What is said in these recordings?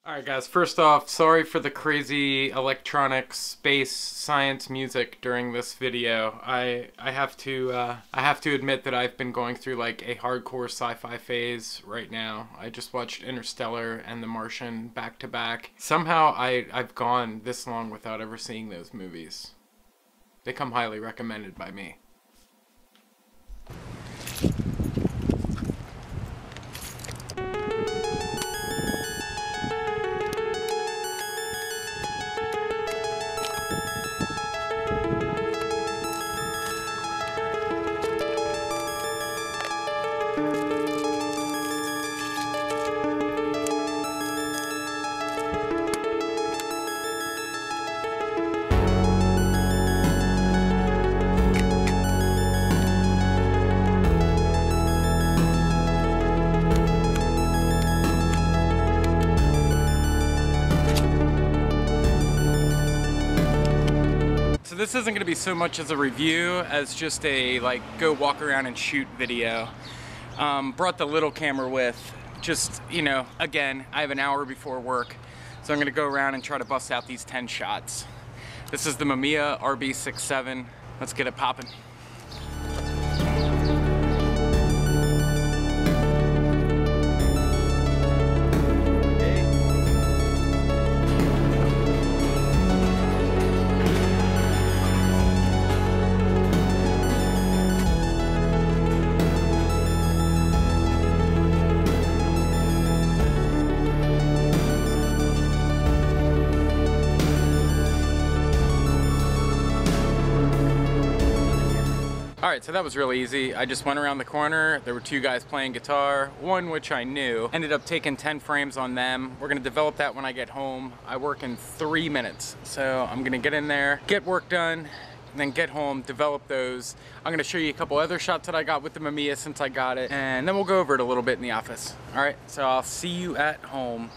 Alright guys, first off, sorry for the crazy electronic space science music during this video. I have to admit that I've been going through like a hardcore sci-fi phase right now. I just watched Interstellar and The Martian back to back. Somehow I've gone this long without ever seeing those movies. They come highly recommended by me. So this isn't going to be so much as a review as just a like go walk around and shoot video. Brought the little camera with, just, you know, again, I have an hour before work, so I'm going to go around and try to bust out these 10 shots. This is the Mamiya RB67. Let's get it popping. Alright, so that was really easy. I just went around the corner. There were two guys playing guitar, one which I knew. Ended up taking 10 frames on them. We're gonna develop that when I get home. I work in 3 minutes, so I'm gonna get in there, get work done, and then get home, develop those. I'm gonna show you a couple other shots that I got with the Mamiya since I got it, and then we'll go over it a little bit in the office. Alright, so I'll see you at home.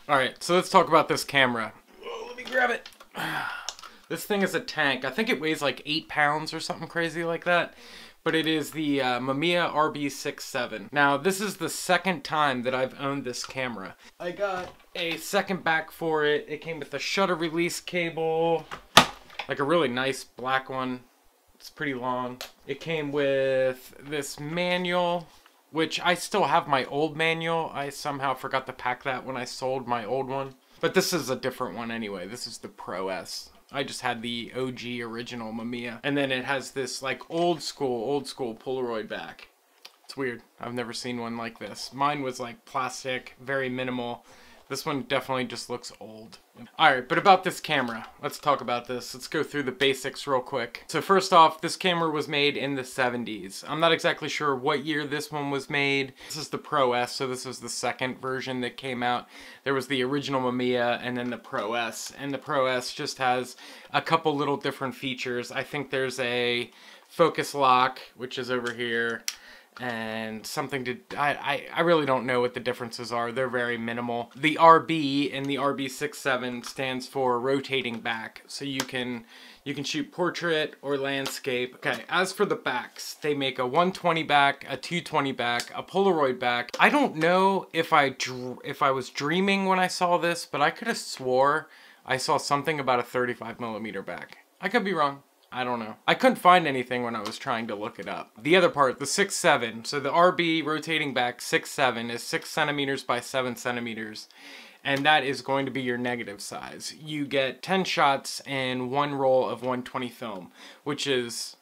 Alright, so let's talk about this camera. Oh, let me grab it. This thing is a tank. I think it weighs like 8 pounds or something crazy like that. But it is the Mamiya RB67. Now, this is the second time that I've owned this camera. I got a second back for it. It came with a shutter release cable, like a really nice black one. It's pretty long. It came with this manual, which I still have my old manual. I somehow forgot to pack that when I sold my old one. But this is a different one anyway. This is the Pro S. I just had the OG original Mamiya. And then it has this like old school Polaroid back. It's weird. I've never seen one like this. Mine was like plastic, very minimal. This one definitely just looks old. Alright, but about this camera, let's talk about this. Let's go through the basics real quick. So first off, this camera was made in the 70s. I'm not exactly sure what year this one was made. This is the Pro S, so this is the second version that came out. There was the original Mamiya and then the Pro S. And the Pro S just has a couple little different features. I think there's a focus lock, which is over here, and something to, I really don't know what the differences are. They're very minimal. The RB in the RB67 stands for rotating back, so you can shoot portrait or landscape. Okay, as for the backs, they make a 120 back, a 220 back, a Polaroid back. I don't know if I was dreaming when I saw this, but I could have swore I saw something about a 35mm back. I could be wrong. I don't know. I couldn't find anything when I was trying to look it up. The other part, the 6.7. So the RB rotating back 6.7 is 6 centimeters by 7 centimeters. and that is going to be your negative size. You get 10 shots in one roll of 120 film, which is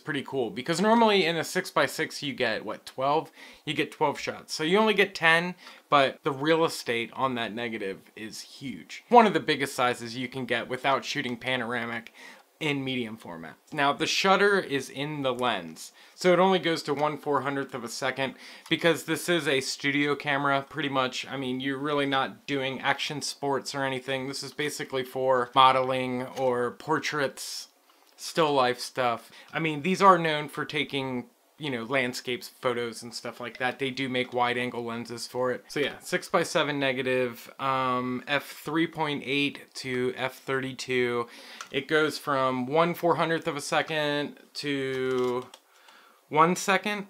pretty cool, because normally in a 6x6 you get, what, 12? You get 12 shots. So you only get 10, but the real estate on that negative is huge. One of the biggest sizes you can get without shooting panoramic in medium format. Now the shutter is in the lens, so it only goes to 1/400th of a second, because this is a studio camera pretty much. I mean, you're really not doing action sports or anything. This is basically for modeling or portraits, still life stuff. I mean, these are known for taking, you know, landscapes, photos and stuff like that. They do make wide angle lenses for it. So yeah, 6x7 negative, f3.8 to f32. It goes from 1/400th of a second to 1 second,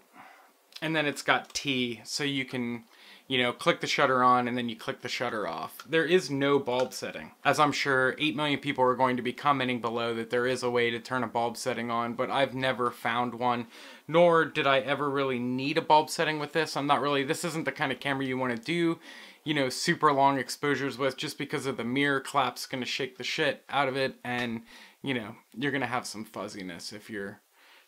and then it's got T, so you can, you know, click the shutter on and then you click the shutter off. There is no bulb setting. As I'm sure 8 million people are going to be commenting below that there is a way to turn a bulb setting on, but I've never found one, nor did I ever really need a bulb setting with this. This isn't the kind of camera you want to do, you know, super long exposures with, just because of the mirror clap's gonna shake the shit out of it, and, you know, you're gonna have some fuzziness if you're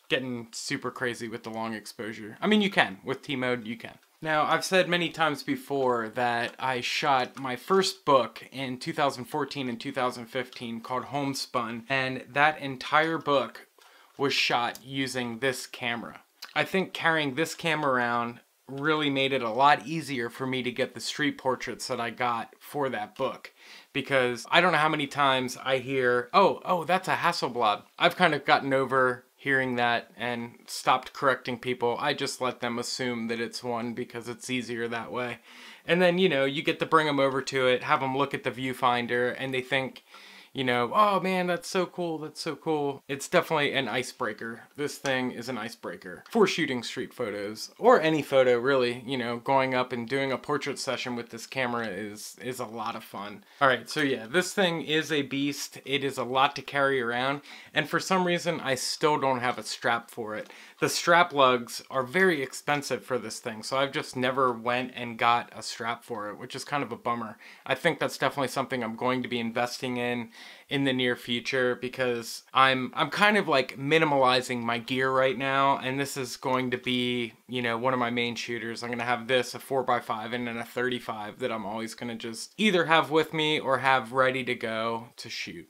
getting super crazy with the long exposure. I mean, you can. With T-mode, you can. Now, I've said many times before that I shot my first book in 2014 and 2015 called Homespun, and that entire book was shot using this camera. I think carrying this camera around really made it a lot easier for me to get the street portraits that I got for that book, because I don't know how many times I hear, oh, that's a Hasselblad. I've kind of gotten over hearing that and stopped correcting people. I just let them assume that it's one because it's easier that way. And then, you know, you get to bring them over to it, have them look at the viewfinder, and they think, you know, oh man, that's so cool, that's so cool. It's definitely an icebreaker. This thing is an icebreaker for shooting street photos, or any photo really. You know, going up and doing a portrait session with this camera is a lot of fun. All right, so yeah, this thing is a beast. It is a lot to carry around, and for some reason I still don't have a strap for it. The strap lugs are very expensive for this thing, so I've just never went and got a strap for it, which is kind of a bummer. I think that's definitely something I'm going to be investing in the near future, because I'm kind of like minimalizing my gear right now, and this is going to be, you know, one of my main shooters. I'm gonna have this, a 4x5, and then a 35 that I'm always gonna just either have with me or have ready to go to shoot.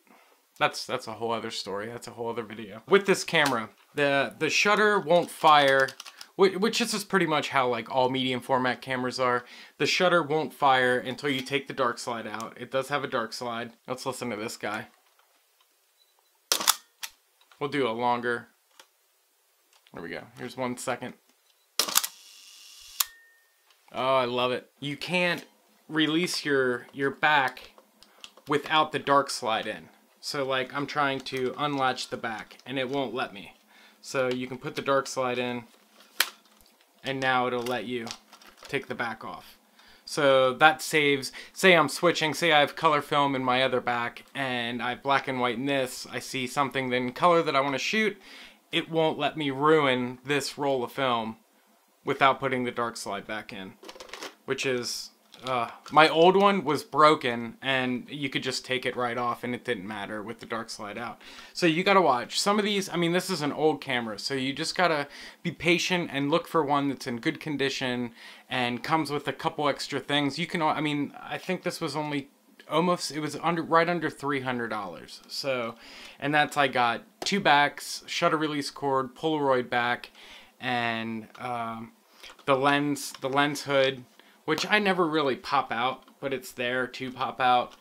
That's a whole other story. That's a whole other video. With this camera, the shutter won't fire, which this is pretty much how like all medium format cameras are. The shutter won't fire until you take the dark slide out. It does have a dark slide. Let's listen to this guy. We'll do a longer. There we go. Here's 1 second. Oh, I love it. You can't release your back without the dark slide in. So like I'm trying to unlatch the back and it won't let me. So you can put the dark slide in, and now it'll let you take the back off. So that saves, say I'm switching, say I have color film in my other back and I have black and white in this, I see something in color that I want to shoot, it won't let me ruin this roll of film without putting the dark slide back in, which is, my old one was broken and you could just take it right off and it didn't matter with the dark slide out. So you gotta watch. Some of these, I mean, this is an old camera, so you just gotta be patient and look for one that's in good condition and comes with a couple extra things. You can, I mean, I think this was only almost, it was right under $300. So, and that's, I got 2 backs, shutter release cord, Polaroid back, and the lens hood, which I never really pop out, but it's there to pop out.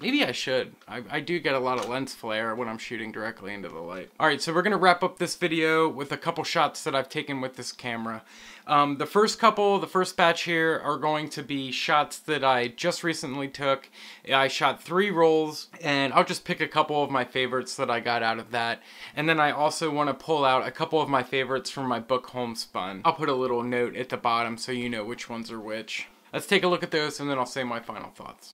Maybe I should. I do get a lot of lens flare when I'm shooting directly into the light. Alright, so we're going to wrap up this video with a couple shots that I've taken with this camera. The first batch here are going to be shots that I just recently took. I shot 3 rolls, and I'll just pick a couple of my favorites that I got out of that. And then I also want to pull out a couple of my favorites from my book Homespun. I'll put a little note at the bottom so you know which ones are which. Let's take a look at those and then I'll say my final thoughts.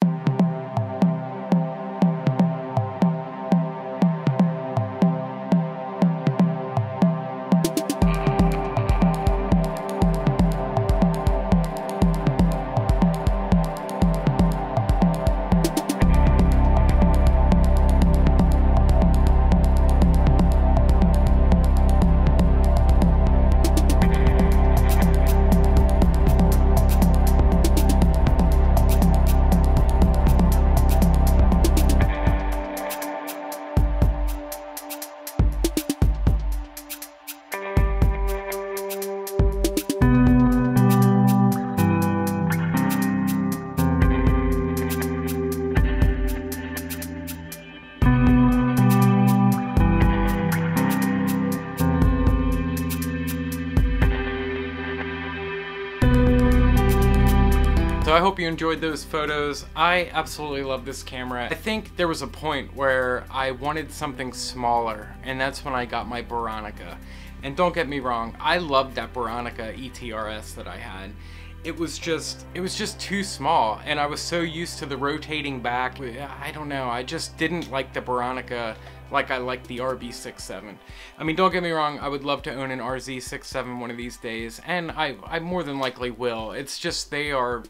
I hope you enjoyed those photos. I absolutely love this camera. I think there was a point where I wanted something smaller, and that's when I got my Bronica. And don't get me wrong, I loved that Bronica ETRS that I had. It was just too small, and I was so used to the rotating back. I don't know, I just didn't like the Bronica like I like the RB67. I mean, don't get me wrong, I would love to own an RZ67 one of these days, and I more than likely will. It's just they are,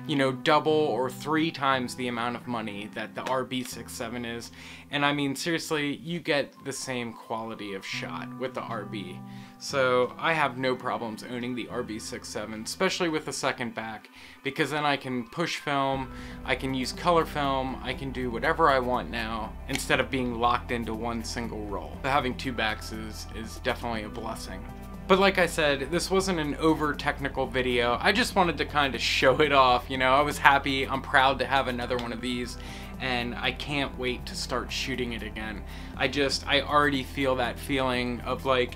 you know, double or 3 times the amount of money that the RB67 is. And I mean, seriously, you get the same quality of shot with the RB. So I have no problems owning the RB67, especially with the second back, because then I can push film, I can use color film, I can do whatever I want now, instead of being locked into one single roll. So having 2 backs is definitely a blessing. But like I said, this wasn't an over technical video. I just wanted to kind of show it off, you know. I was happy, I'm proud to have another one of these, and I can't wait to start shooting it again. I already feel that feeling of like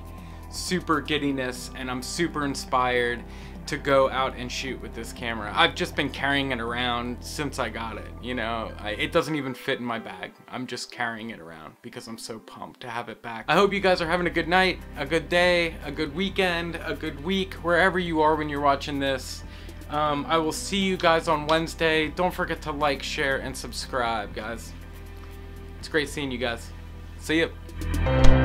super giddiness, and I'm super inspired to go out and shoot with this camera. I've just been carrying it around since I got it, you know. It doesn't even fit in my bag. I'm just carrying it around because I'm so pumped to have it back. I hope you guys are having a good night, a good day, a good weekend, a good week, wherever you are when you're watching this. I will see you guys on Wednesday. Don't forget to like, share, and subscribe, guys. It's great seeing you guys. See ya.